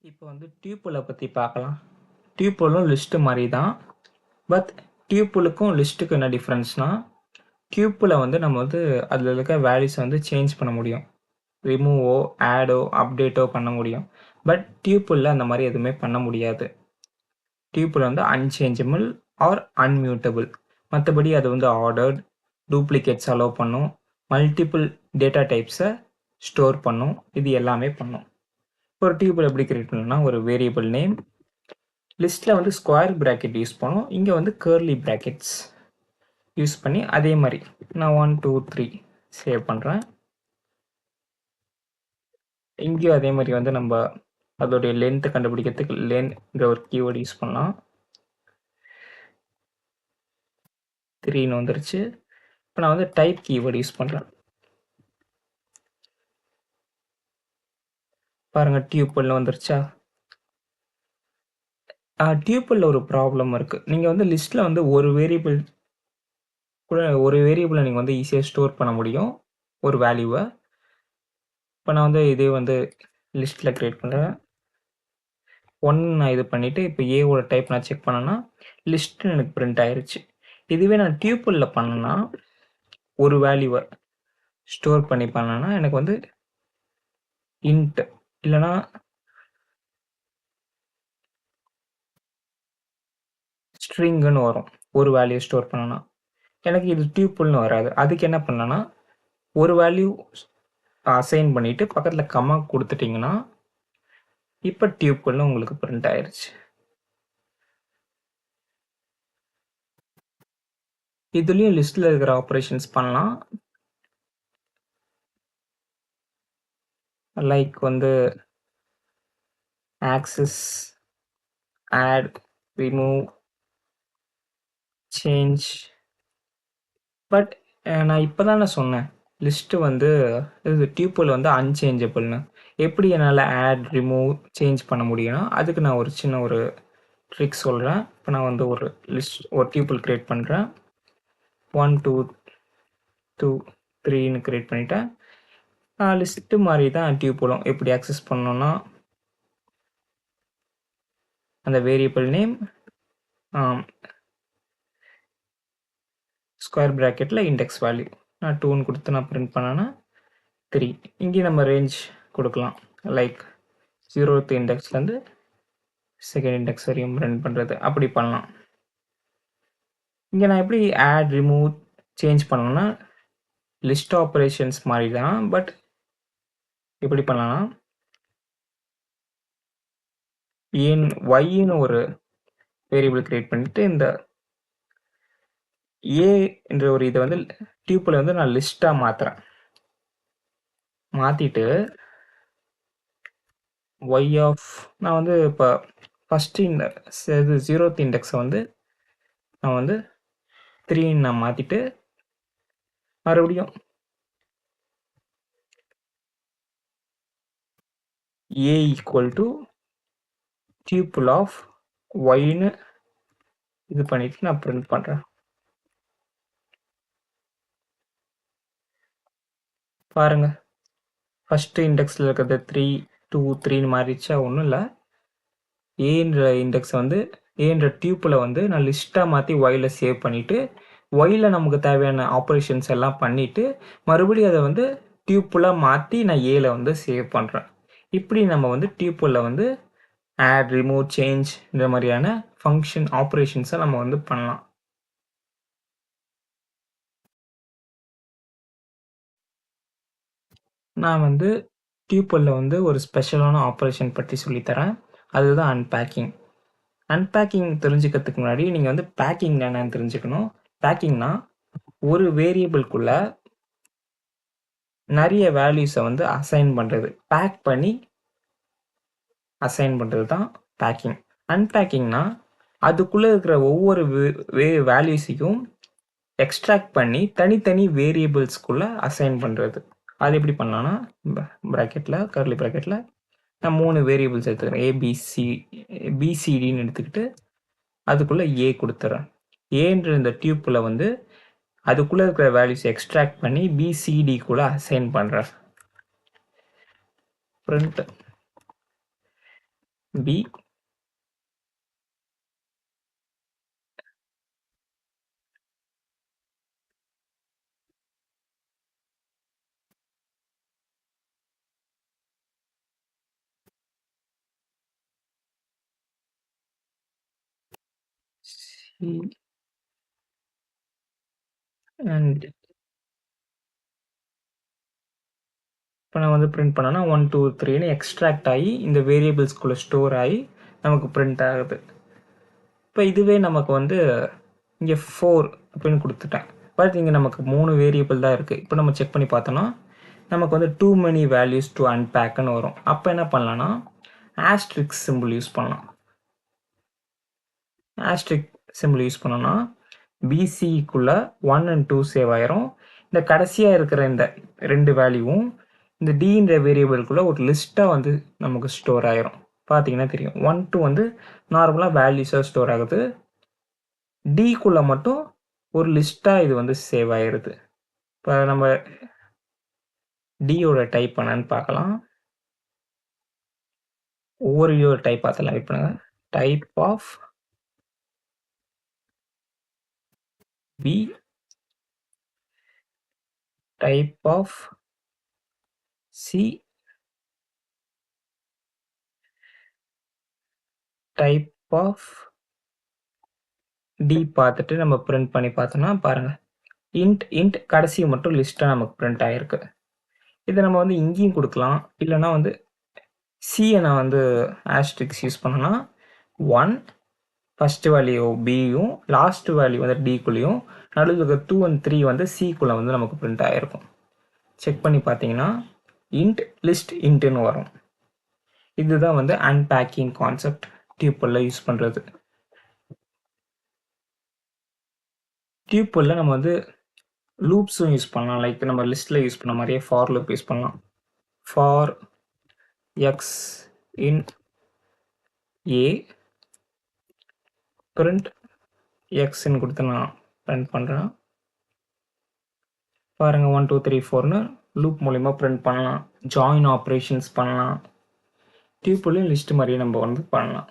இப்போ வந்து டியூப்புலை பற்றி பார்க்கலாம். டியூப்புலும் லிஸ்ட்டு மாதிரி தான். பட் டியூப்புலுக்கும் லிஸ்ட்டுக்கும் என்ன டிஃப்ரென்ஸ்னால், டியூப்பில் வந்து நம்ம வந்து அதில் இருக்க வேல்யூஸை வந்து சேஞ்ச் பண்ண முடியும். ரிமூவோ ஆடோ அப்டேட்டோ பண்ண முடியும். பட் டியூப்பில் அந்த மாதிரி எதுவுமே பண்ண முடியாது. டியூப்பில் வந்து அன்சேஞ்சபிள் ஆர் அன்மியூட்டபிள். மற்றபடி அது வந்து ஆர்டர்ட், டூப்ளிகேட்ஸ் அலோவ் பண்ணும், மல்டிபிள் டேட்டா டைப்ஸை ஸ்டோர் பண்ணும். இது எல்லாமே பண்ணும். ஒரு டியூபிள் எப்படி கிரியேட் பண்ணணும்னா, ஒரு வேரியபிள் நேம், லிஸ்ட்டில் வந்து ஸ்கொயர் ப்ராக்கெட் யூஸ் பண்ணும். இங்கே வந்து கர்லி ப்ராக்கெட்ஸ் யூஸ் பண்ணி அதே மாதிரி நான் 1 2 3 சேவ் பண்ணுறேன். இங்கேயும் அதே மாதிரி வந்து நம்ம அதோடைய லென்த்தை கண்டுபிடிக்கிறதுக்கு லென்ங்கிற ஒரு கீவேர்டு யூஸ் பண்ணலாம். 3ன்னு வந்துருச்சு. இப்போ நான் வந்து டைப் கீவேர்டு யூஸ் பண்ணுறேன். பாருங்கள், டியூப்பிள்னு வந்துருச்சா? டியூப்பிளில் ஒரு ப்ராப்ளம் இருக்குது. நீங்கள் வந்து லிஸ்ட்டில் வந்து ஒரு வேரியபிள் நீங்கள் வந்து ஈஸியாக ஸ்டோர் பண்ண முடியும், ஒரு வேல்யூவை. இப்போ நான் வந்து இதே வந்து லிஸ்ட்டில் க்ரியேட் பண்ணுறேன். 1 நான் இது பண்ணிவிட்டு இப்போ ஏவோட டைப் நான் செக் பண்ணேன்னா லிஸ்ட்டு எனக்கு பிரிண்ட் ஆயிடுச்சு. இதுவே நான் டியூப்பிளில் பண்ணேன்னா, ஒரு வேல்யூவை ஸ்டோர் பண்ணி பண்ணேன்னா எனக்கு வந்து இன்ட் இல்லைனா ஸ்ட்ரிங்குன்னு வரும். ஒரு வேல்யூ ஸ்டோர் பண்ணேன்னா எனக்கு இது டியூப்பிள்னு வராது. அதுக்கு என்ன பண்ணேன்னா, ஒரு வேல்யூ அசைன் பண்ணிவிட்டு பக்கத்தில் கம்மா கொடுத்துட்டிங்கன்னா இப்போ டியூப்பிள்னு உங்களுக்கு பிரிண்ட் ஆயிடுச்சு. இதுலேயும் லிஸ்ட்டில் இருக்கிற ஆப்ரேஷன்ஸ் பண்ணலாம். லைக் வந்து access, add, remove, change. But நான் இப்போ தானே சொன்னேன் லிஸ்ட்டு வந்து இது டியூப்பிள் வந்து அன்சேஞ்சபிள்னு. எப்படி என்னால் ஆட், ரிமூவ், சேஞ்ச் பண்ண முடியும்னா அதுக்கு நான் ஒரு சின்ன ஒரு ட்ரிக் சொல்கிறேன். இப்போ நான் வந்து ஒரு டியூப்பிள் க்ரியேட் பண்ணுறேன். 1 2 2 3ன்னு க்ரியேட் பண்ணிட்டேன். லிஸ்ட்டு மாதிரி தான் டியூப்பிளும். எப்படி ஆக்சஸ் பண்ணணும்னா, அந்த வேரியபிள் நேம் ஸ்கொயர் ப்ராக்கெட்டில் இண்டெக்ஸ் வேல்யூ நான் 2ன்னு கொடுத்து நான் பிரிண்ட் பண்ணேன்னா 3. இங்கே நம்ம ரேஞ்ச் கொடுக்கலாம். லைக் 0th இண்டெக்ஸ்லேருந்து செகண்ட் இண்டெக்ஸ் வரையும் ரன் பண்ணுறது, அப்படி பண்ணலாம். இங்கே நான் எப்படி ஆட், ரிமூவ், சேஞ்ச் பண்ணணும்னா லிஸ்ட் ஆப்ரேஷன்ஸ் மாதிரி தான். பட் எப்படி பண்ணலாம்னா, ஒய்ன்னு ஒரு வேரியபிள் கிரியேட் பண்ணிட்டு இந்த ஏ என்ற ஒரு இதை வந்து டியூப்பில் வந்து நான் லிஸ்ட்டாக மாற்றிட்டு ஒய் ஆஃப் நான் வந்து இப்போ ஃபஸ்ட்டு இந்த 0th இண்டெக்ஸை வந்து நான் வந்து 3ன்னு நான் மாற்றிட்டு மறுபடியும் ஏ ஈக்குவல் டு டியூப்பிள் ஆஃப் ஒய்ன்னு இது பண்ணிட்டு நான் பிரிண்ட் பண்ணுறேன். பாருங்க, ஃபஸ்ட்டு இண்டெக்ஸில் இருக்கிறது 3 2 3ன்னு மாறிடுச்சா? ஒன்றும் இல்லை. ஏன்ற இண்டெக்ஸை வந்து ஏன்ற டியூப்பில் வந்து நான் லிஸ்ட்டாக மாற்றி ஒயில் சேவ் பண்ணிவிட்டு ஒயில் நமக்கு தேவையான ஆப்ரேஷன்ஸ் எல்லாம் பண்ணிவிட்டு மறுபடியும் அதை வந்து டியூப்பில் மாற்றி நான் ஏல வந்து சேவ் பண்ணுறேன். இப்படி நம்ம வந்து டியூப்பில் வந்து ஆட், ரிமூவ், சேஞ்ச் இந்த மாதிரியான ஃபங்க்ஷன் ஆப்ரேஷன்ஸை நம்ம வந்து பண்ணலாம். நான் வந்து டியூப்பிளில் வந்து ஒரு ஸ்பெஷலான ஆப்ரேஷன் பற்றி சொல்லித்தரேன். அதுதான் அன்பேக்கிங். அன்பேக்கிங் தெரிஞ்சுக்கிறதுக்கு முன்னாடி நீங்கள் வந்து பேக்கிங் என்னன்னு தெரிஞ்சுக்கணும். பேக்கிங்னா ஒரு வேரியபிள்குள்ள நிறைய வேல்யூஸை வந்து அசைன் பண்ணுறது, பேக் பண்ணி அசைன் பண்ணுறது தான் பேக்கிங். அன்பேக்கிங்னா அதுக்குள்ளே இருக்கிற ஒவ்வொரு வேல்யூஸையும் எக்ஸ்ட்ராக்ட் பண்ணி தனித்தனி வேரியபிள்ஸ்குள்ளே அசைன் பண்ணுறது. அது எப்படி பண்ணலான்னா, ப்ராக்கெட்டில் கர்லி ப்ராக்கெட்டில் நான் 3 வேரியபிள்ஸ் எடுத்துக்கிறேன். பிசிடின்னு எடுத்துக்கிட்டு அதுக்குள்ளே ஏ கொடுத்துட்றேன். ஏன்ற இந்த டியூப்பில் வந்து அதுக்குள்ளே இருக்கிற வேல்யூஸ் எக்ஸ்ட்ராக்ட் பண்ணி பிசிடிக்குள்ளே அசைன் பண்ணுறேன். பிரிண்ட் பி சி அண்ட் இப்போ நான் வந்து பிரிண்ட் பண்ணேன்னா 1 2 3ன்னு எக்ஸ்ட்ராக்ட் ஆகி இந்த வேரியபிள்ஸ்குள்ளே ஸ்டோர் ஆகி நமக்கு பிரிண்ட் ஆகுது. இப்போ இதுவே நமக்கு வந்து இங்கே 4 அப்படின்னு கொடுத்துட்டேன். பட் இங்கே நமக்கு 3 வேரியபிள் தான் இருக்குது. இப்போ நம்ம செக் பண்ணி பார்த்தோன்னா நமக்கு வந்து டூ மெனி வேல்யூஸ் டு அன்பேக்குன்னு வரும். அப்போ என்ன பண்ணலான்னா ஆஸ்ட்ரிக்ஸ் சிம்பிள் யூஸ் பண்ணலாம். ஆஸ்ட்ரிக் சிம்பிள் யூஸ் பண்ணோன்னா பிசிக்குள்ளே 1 and 2 சேவ் ஆயிரும். இந்த கடைசியாக இருக்கிற இந்த 2 வேல்யூவும் இந்த டின்ற வேரியபிள்குள்ளே ஒரு லிஸ்ட்டாக வந்து நமக்கு ஸ்டோர் ஆயிரும். பார்த்தீங்கன்னா தெரியும் 1 2 வந்து நார்மலாக வேல்யூஸாக ஸ்டோர் ஆகுது. டிக்குள்ளே மட்டும் ஒரு லிஸ்ட்டாக இது வந்து சேவ் ஆயிடுது. இப்போ நம்ம டியோட டைப் என்னன்னு பார்க்கலாம். ஒவ்வொரு டியோட டைப் பார்த்தலாம். வெயிட் பண்ணுங்க. Type of B, type of C, type of D பார்த்துட்டு நம்ம பிரிண்ட் பண்ணி பார்த்தோம்னா பாருங்கள் இன்ட் கடைசி மட்டும் லிஸ்ட்டாக நமக்கு பிரிண்ட் ஆகிருக்கு. இதை நம்ம வந்து இங்கேயும் கொடுக்கலாம். இல்லைனா வந்து சியை நான் வந்து ஆஸ்ட்ரிக்ஸ் யூஸ் பண்ணோன்னா 1 ஃபஸ்ட்டு வேல்யூ பியும் லாஸ்ட் வேல்யூ வந்து டிக்குள்ளேயும் நடுவில் இருக்க 2 and 3 வந்து சிக்குள்ளே வந்து நமக்கு பிரிண்ட் ஆகிருக்கும். செக் பண்ணி பார்த்தீங்கன்னா இன்ட் லிஸ்ட் இன்ட்டுன்னு வரும். இதுதான் வந்து அன்பேக்கிங் கான்செப்ட் டியூப்பிளில் யூஸ் பண்ணுறது. டியூப்பிளில் நம்ம வந்து லூப்ஸும் யூஸ் பண்ணலாம். லைக் நம்ம லிஸ்ட்டில் யூஸ் பண்ண மாதிரியே ஃபார் லூப் யூஸ் பண்ணலாம். For x in a print எக்ஸ்ன்னு கொடுத்து நான் பிரிண்ட் பண்ணுறேன். பாருங்கள் 1 2 3 4ன்னு லூப் மூலிமா பிரிண்ட் பண்ணலாம். ஜாயின் ஆப்ரேஷன்ஸ் பண்ணலாம். டியூப்பிளையும் லிஸ்ட் மாதிரியே நம்ம வந்து பண்ணலாம்.